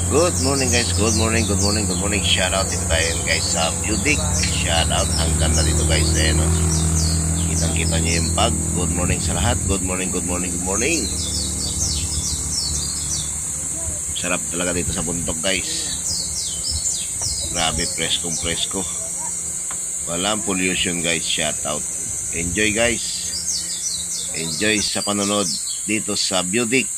Good morning guys, good morning, good morning, good morning. Shout out dito tayo guys sa Budik. Shout out, ang ganda dito guys. Ayan o. Kitang-kita nyo yung pag. Good morning sa lahat. Good morning, good morning, good morning. Sarap talaga dito sa bundok guys. Grabe, preskong presko. Walang pollution guys. Shout out. Enjoy guys. Enjoy sa panonood dito sa Budik.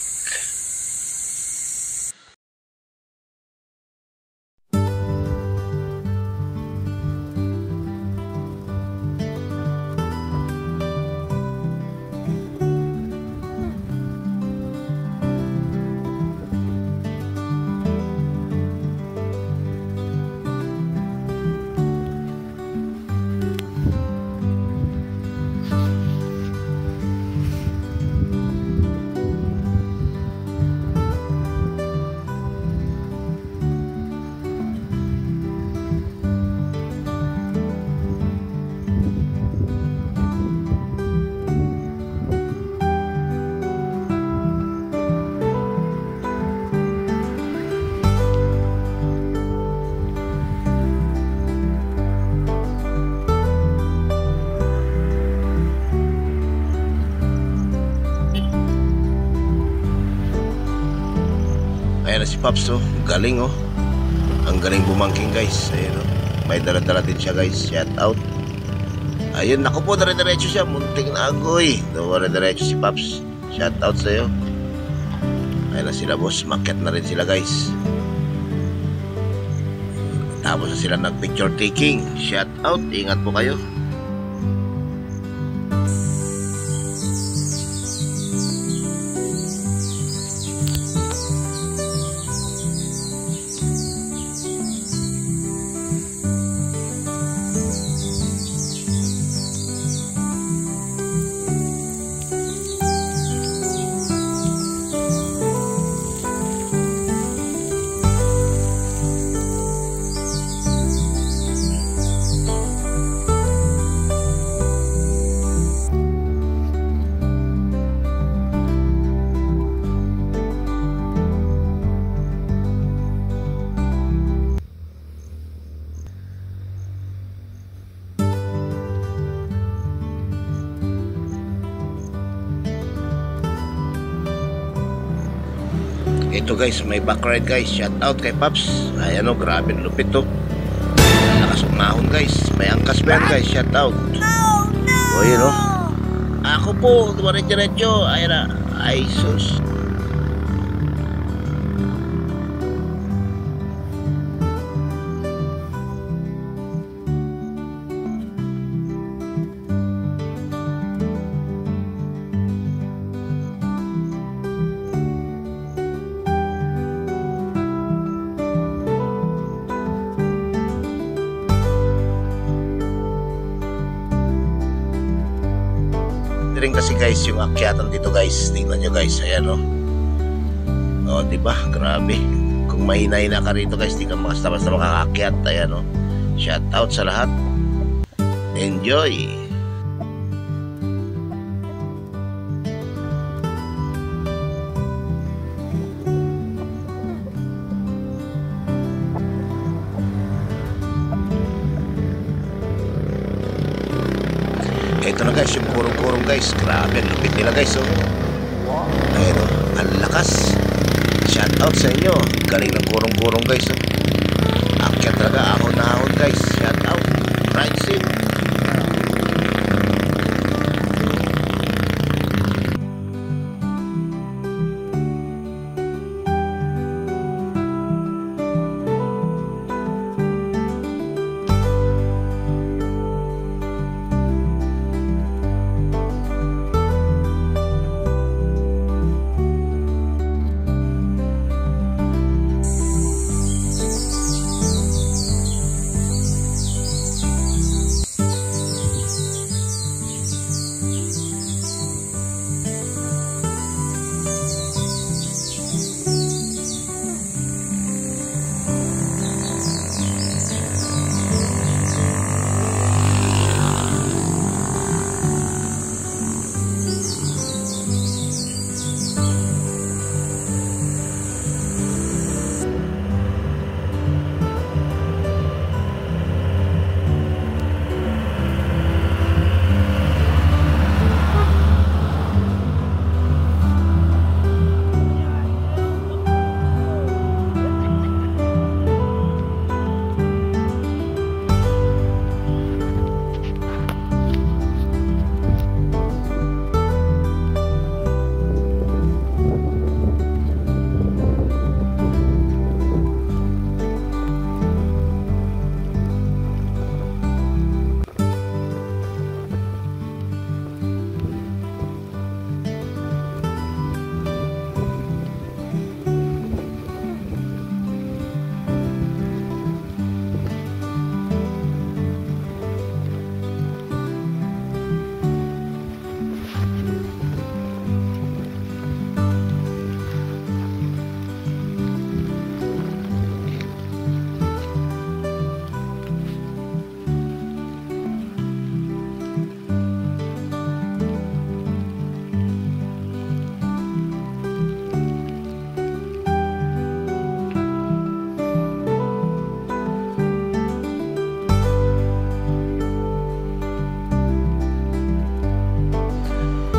Ayan na si Pops oh, galing oh. Ang galing bumangking guys. Ayan oh. May dala-dala din siya guys. Shout out. Ayun, naku po, dire-diretso siya. Munting na agoy. Dire-diretso si Pops. Shout out sa'yo. Ayan na sila boss. Maket na rin sila guys. Tapos na sila nag-picture taking. Shout out. Ingat po kayo. Ito guys, may backride guys. Shout out kay Pops. Ayan o, grabe lupit to. Lakas umahon guys. May angkas pa yan guys. Shout out. O yun o. Ako po, diretso. Ayan na. Ay sus. Rin kasi guys yung akyatan dito guys. Tingnan nyo guys, ayan o. O diba, grabe. Kung mahina-hina ka rito guys, di ka basta-basta makakakyat. Ayan o. Shout out sa lahat. Enjoy. Ito na guys, yung kurong-kurong guys. Grabe, lupit nila guys oh. Ayun oh, ang lakas. Shout out sa inyo. Galing ng kurong-kurong guys oh. Akyat talaga, ahon na ahon guys. Shout out. Ride safe.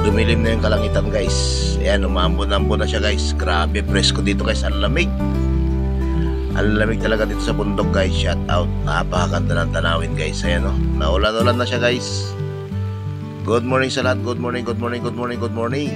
lumilim na yung kalangitan guys. Ayan, umambon-ambon na siya guys. Grabe, presko dito guys. Ang lamig. Ang lamig talaga dito sa bundok guys. Shout out. Napakaganda ng tanawin guys. Ayan o. Naulan-ulan na siya guys. Good morning sa lahat. Good morning, good morning, good morning, good morning.